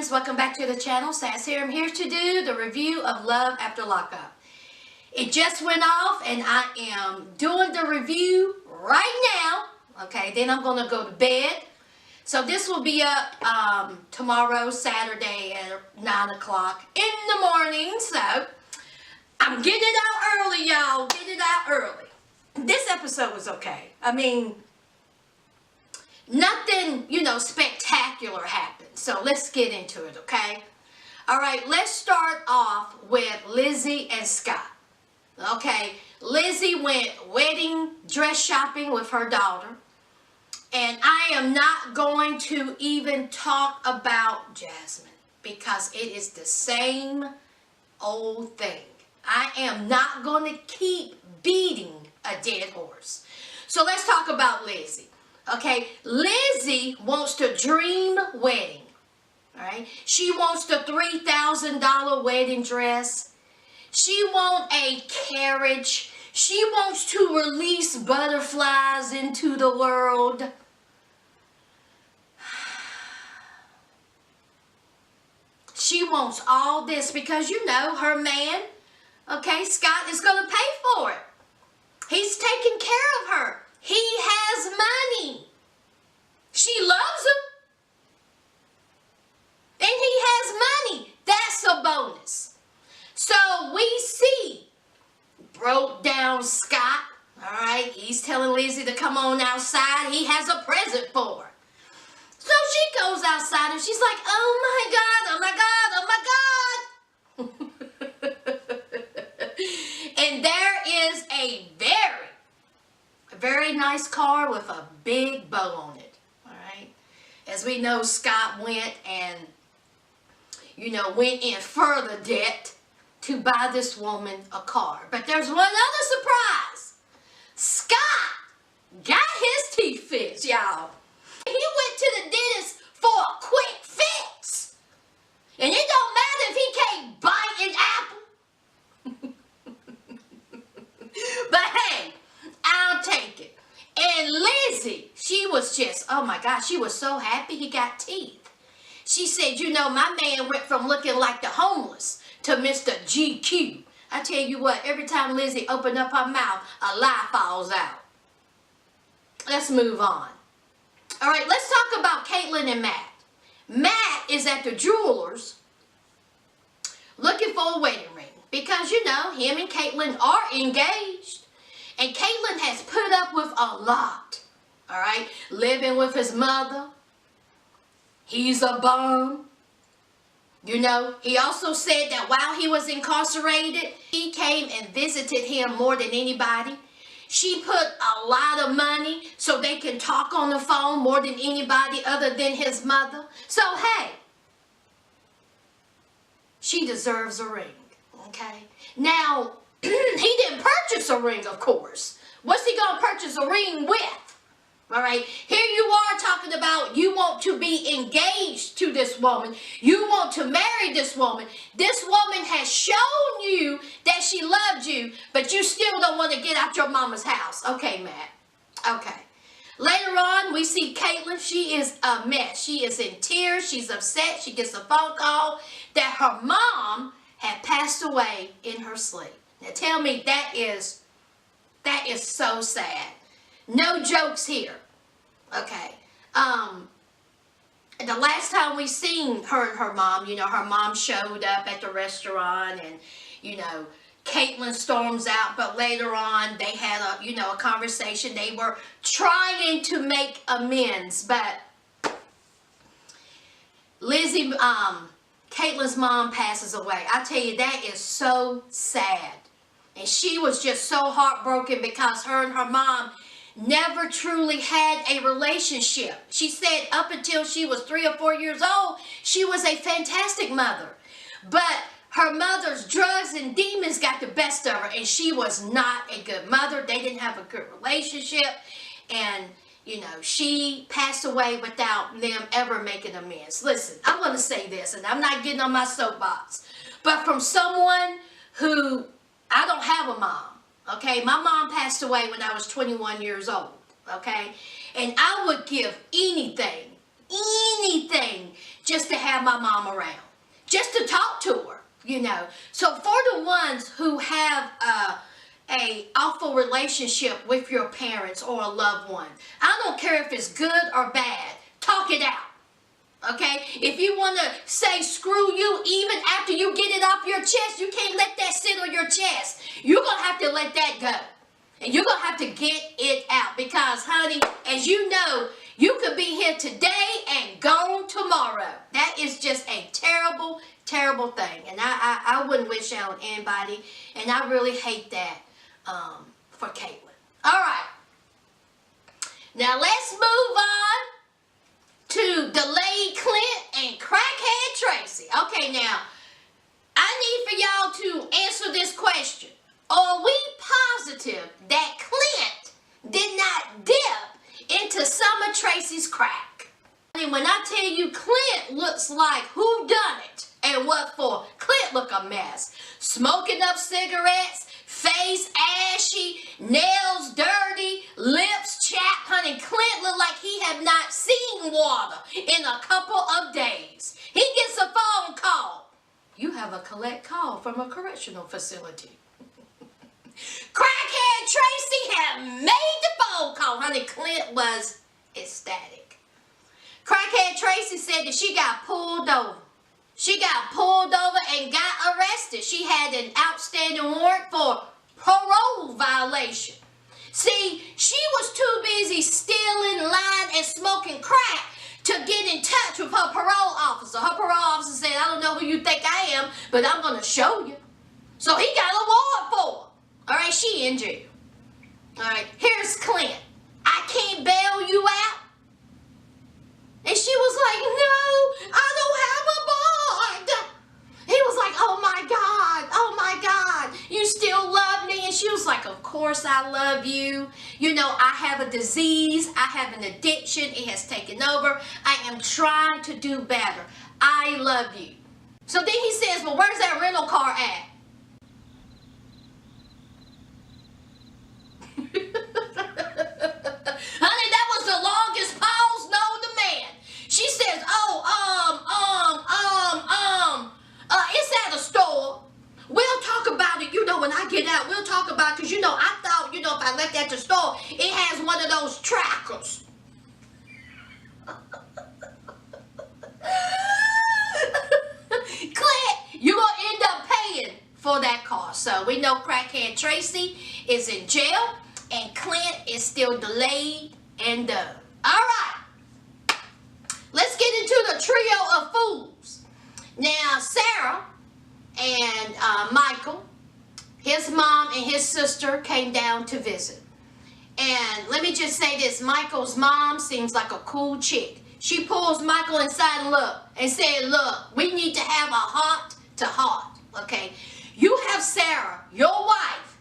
friends, welcome back to the channel. Sass here. I'm here to do the review of Love After Lockup. It just went off and I am doing the review right now. Okay, then I'm going to go to bed. So this will be up tomorrow, Saturday at 9 o'clock in the morning. So I'm getting it out early, y'all. Getting it out early. This episode was okay. I mean, nothing, spectacular happened. So let's get into it, okay? All right, let's start off with Lizzy and Skyy. Okay, Lizzy went wedding dress shopping with her daughter. And I am not going to even talk about Jasmine because it is the same old thing. I am not going to keep beating a dead horse. So let's talk about Lizzy. Okay, Lizzy wants to dream wedding. All right, she wants the $3,000 wedding dress. She wants a carriage. She wants to release butterflies into the world. She wants all this because, her man, okay, Scott is going to pay for it. He's taking care of her. He has money. She loves him. And he has money. That's a bonus. So we see broke down Scott. All right. He's telling Lizzy to come on outside. He has a present for her. So she goes outside and she's like, oh my God, oh my God, oh my God. And there is a very nice car with a big bow on it. All right. As we know, Scott went and, went in further debt to buy this woman a car. But there's one other surprise. Scott got his teeth fixed, y'all. He went to the dentist for a quick fix. And it don't matter if he can't bite an apple. But hey, I'll take it. And Lizzy, she was just, oh my gosh, she was so happy he got teeth. She said, my man went from looking like the homeless to Mr. GQ. I tell you what, every time Lizzy opened up her mouth, a lie falls out. Let's move on. All right, let's talk about Caitlyn and Matt. Matt is at the jeweler's looking for a wedding ring because, him and Caitlyn are engaged. And Caitlyn has put up with a lot, all right? Living with his mother. He's a bum. He also said that while he was incarcerated, he came and visited him more than anybody. She put a lot of money so they can talk on the phone more than anybody other than his mother. So, hey, she deserves a ring, okay? Now, he didn't purchase a ring, of course. What's he going to purchase a ring with? All right, here you are talking about you want to be engaged to this woman. You want to marry this woman. This woman has shown you that she loved you, but you still don't want to get out your mama's house. Okay, Matt. Okay. Later on, we see Caitlyn. She is a mess. She is in tears. She's upset. She gets a phone call that her mom had passed away in her sleep. Now tell me, that is so sad. No jokes here. Okay. The last time we seen her and her mom, her mom showed up at the restaurant and, Caitlyn storms out, but later on they had a conversation. They were trying to make amends, but Lizzy, Caitlyn's mom passes away. I tell you, that is so sad. And she was just so heartbroken because her and her mom never truly had a relationship. She said up until she was 3 or 4 years old, she was a fantastic mother. But her mother's drugs and demons got the best of her, and she was not a good mother. They didn't have a good relationship, and, she passed away without them ever making amends. Listen, I'm going to say this, and I'm not getting on my soapbox, but from someone who, I don't have a mom. Okay, my mom passed away when I was 21 years old, okay? And I would give anything anything just to have my mom around, just to talk to her, you know. So for the ones who have a awful relationship with your parents or a loved one, I don't care if it's good or bad, talk it out. Okay? If you want to say screw you even after you get it off your chest, you can't let that sit on your chest. You're going to have to let that go. And you're going to have to get it out. Because, honey, as you know, you could be here today and gone tomorrow. That is just a terrible, terrible thing. And I wouldn't wish that on anybody. And I really hate that for Caitlyn. All right. Now, let's move on to delayed Clint and crackhead Tracy. Okay, now, I need for y'all to answer this question. Are we positive that Clint did not dip into some of Tracy's crack? And when I tell you Clint looks like who done it and what for, Clint look a mess. Smoking up cigarettes, face ashy, nails dirty, lips chapped. Honey, Clint looked like he had not seen water in a couple of days. He gets a phone call. You have a collect call from a correctional facility. Crackhead Tracy had made the phone call. Honey, Clint was ecstatic. Crackhead Tracy said that she got pulled over. She got pulled over and got arrested. She had an outstanding warrant for parole violation. See, she was too busy stealing, lying, and smoking crack to get in touch with her parole officer. Her parole officer said, I don't know who you think I am, but I'm going to show you. So he got a warrant for her. All right, she in jail. All right, here's Clint. I can't bail you out. And she was like, no, I don't have a bond. He was like, oh my God, you still love me? And she was like, of course I love you. You know, I have a disease. I have an addiction. It has taken over. I am trying to do better. I love you. So then he says, well, where's that rental car at? Honey, that was the longest pause known to man. She says, it's at a store. We'll talk about it, you know, when I get out. We'll talk about it, because, you know, I thought, you know, if I left at the store, it has one of those trackers. Clint, you're going to end up paying for that car. So we know crackhead Tracy is in jail, and Clint is still delayed and done. All right. Let's get into the trio of fools. Now, Sarah and Michael, his mom and his sister came down to visit. And let me just say this. Michael's mom seems like a cool chick. She pulls Michael inside and said, look, we need to have a heart-to-heart, okay? You have Sarah, your wife.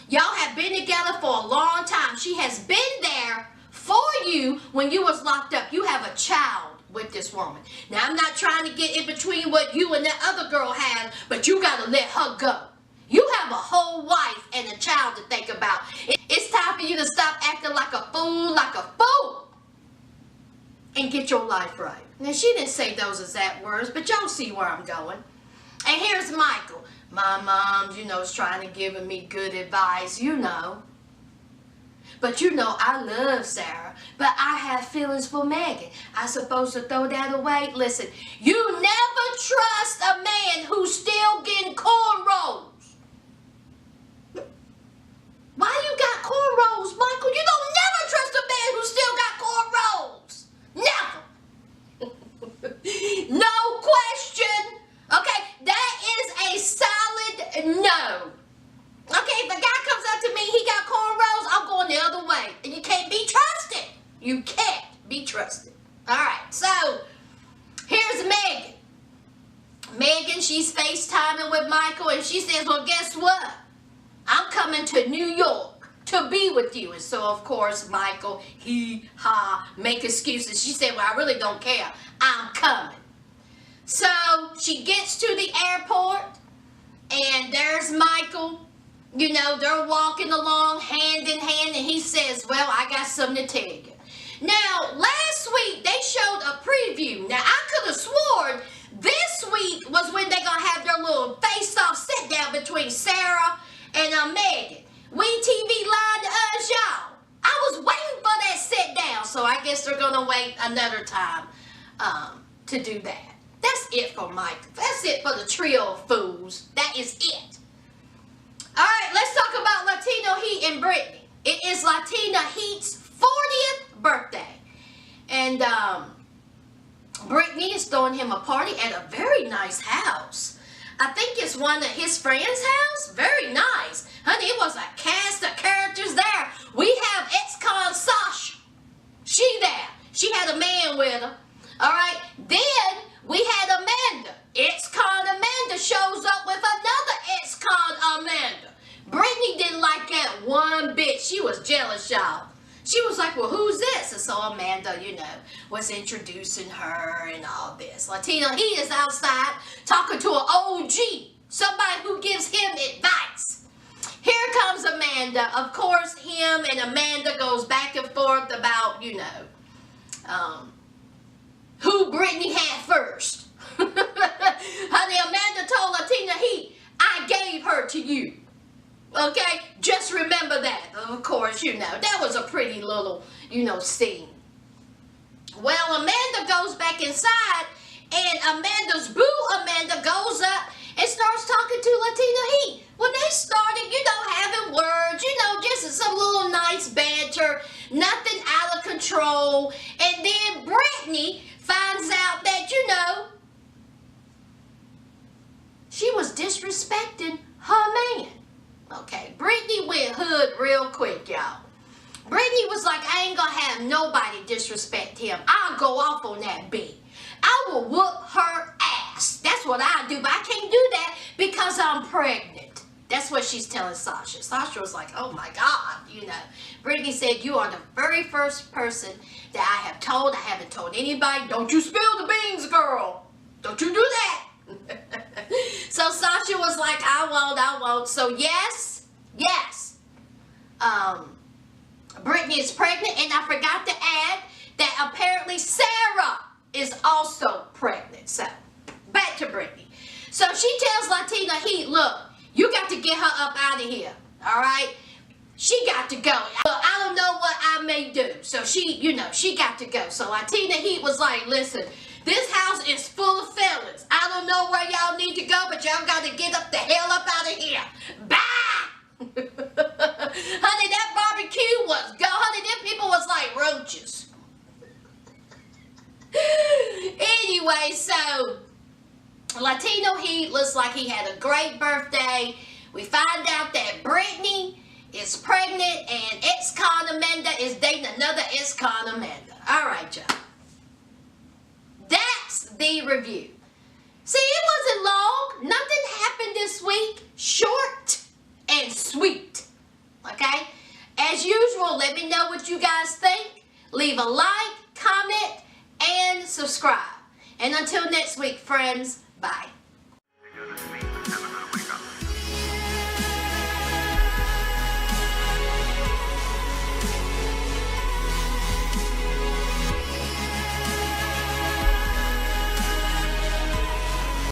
Y'all have been together for a long time. She has been there for you when you was locked up. You have a child with this woman. Now, I'm not trying to get in between what you and that other girl have, but you got to let her go. You have a whole wife and a child to think about. It's time for you to stop acting like a fool, and get your life right. Now, she didn't say those exact words, but y'all see where I'm going. And here's Michael. My mom, you know, is trying to give me good advice, you know. But you know, I love Sarah, but I have feelings for Megan. I supposed to throw that away? Listen, you never trust a man who's still getting cornrows. Why you got cornrows, Michael? You don't never trust a man who still got cornrows. Never. No question. Okay, that is a solid no. Okay, if a guy comes up to me, he got cornrows, I'm going the other way. And you can't be trusted. You can't be trusted. All right, so here's Megan. Megan, she's FaceTiming with Michael, and she says, well, guess what? I'm coming to New York to be with you. And so, of course, Michael, make excuses. She said, well, I really don't care. I'm coming. So she gets to the airport, and there's Michael. You know, they're walking along hand in hand, and he says, well, I got something to tell you. Now, last week, they showed a preview. Now, I could have sworn this week was when they're going to have their little face-off sit-down between Sarah and Megan. We TV lied to us, y'all. I was waiting for that sit-down, so I guess they're going to wait another time to do that. That's it for Mike. That's it for the trio of fools. That is it. All right, let's talk about Latino Heat and Brittany. It is Latina Heat's 40th birthday. And Brittany is throwing him a party at a very nice house. I think it's one of his friends' house. Very nice. Honey, it was a cast of characters there. We have ex-con Sasha. She there. She had a man with her. All right. Then we had Amanda. Ex-con Amanda shows up with another ex-con Amanda. Brittany didn't like that one bit. She was jealous, y'all. She was like, well, who's this? And so Amanda, you know, was introducing her and all this. Latino, he is outside talking to an OG, somebody who gives him advice. Here comes Amanda. Of course, him and Amanda goes back and forth about, you know, who Brittany had first. Honey, Amanda told Latina Heat, I gave her to you. Okay? Just remember that. Of course, you know, that was a pretty little, you know, scene. Well, Amanda goes back inside, and Amanda's boo Amanda goes up and starts talking to Latina Heat. When they started, you know, having words, you know, just some little nice banter, nothing out of control. And then Brittany finds out that, you know, she was disrespecting her man. Okay, Brittany went hood real quick, y'all. Brittany was like, I ain't gonna have nobody disrespect him. I'll go off on that bitch. I will whoop her ass. That's what I do, but I can't do that because I'm pregnant. That's what she's telling Sasha. Sasha was like, oh my God, you know. Brittany said, you are the very first person that I have told. I haven't told anybody. Don't you spill the beans, girl. Don't you do that. So Sasha was like, I won't. So yes. Brittany is pregnant, and I forgot to add that apparently Sarah is also pregnant. So back to Brittany. So she tells Latina Heat, look, you got to get her up out of here. All right? She got to go. I don't know what I may do. So she, you know, she got to go. So Latina Heat was like, listen, this house is full of fellas. I don't know where y'all need to go, but y'all got to get up the hell up out of here. Bye! Honey, that barbecue was gone. Honey, them people was like roaches. Anyway, so Latino Heat looks like he had a great birthday. We find out that Brittany is pregnant and ex-con Amanda is dating another ex-con Amanda. All right, y'all. That's the review. See, it wasn't long. Nothing happened this week. Short and sweet. Okay? As usual, let me know what you guys think. Leave a like, comment, and subscribe. And until next week, friends, bye.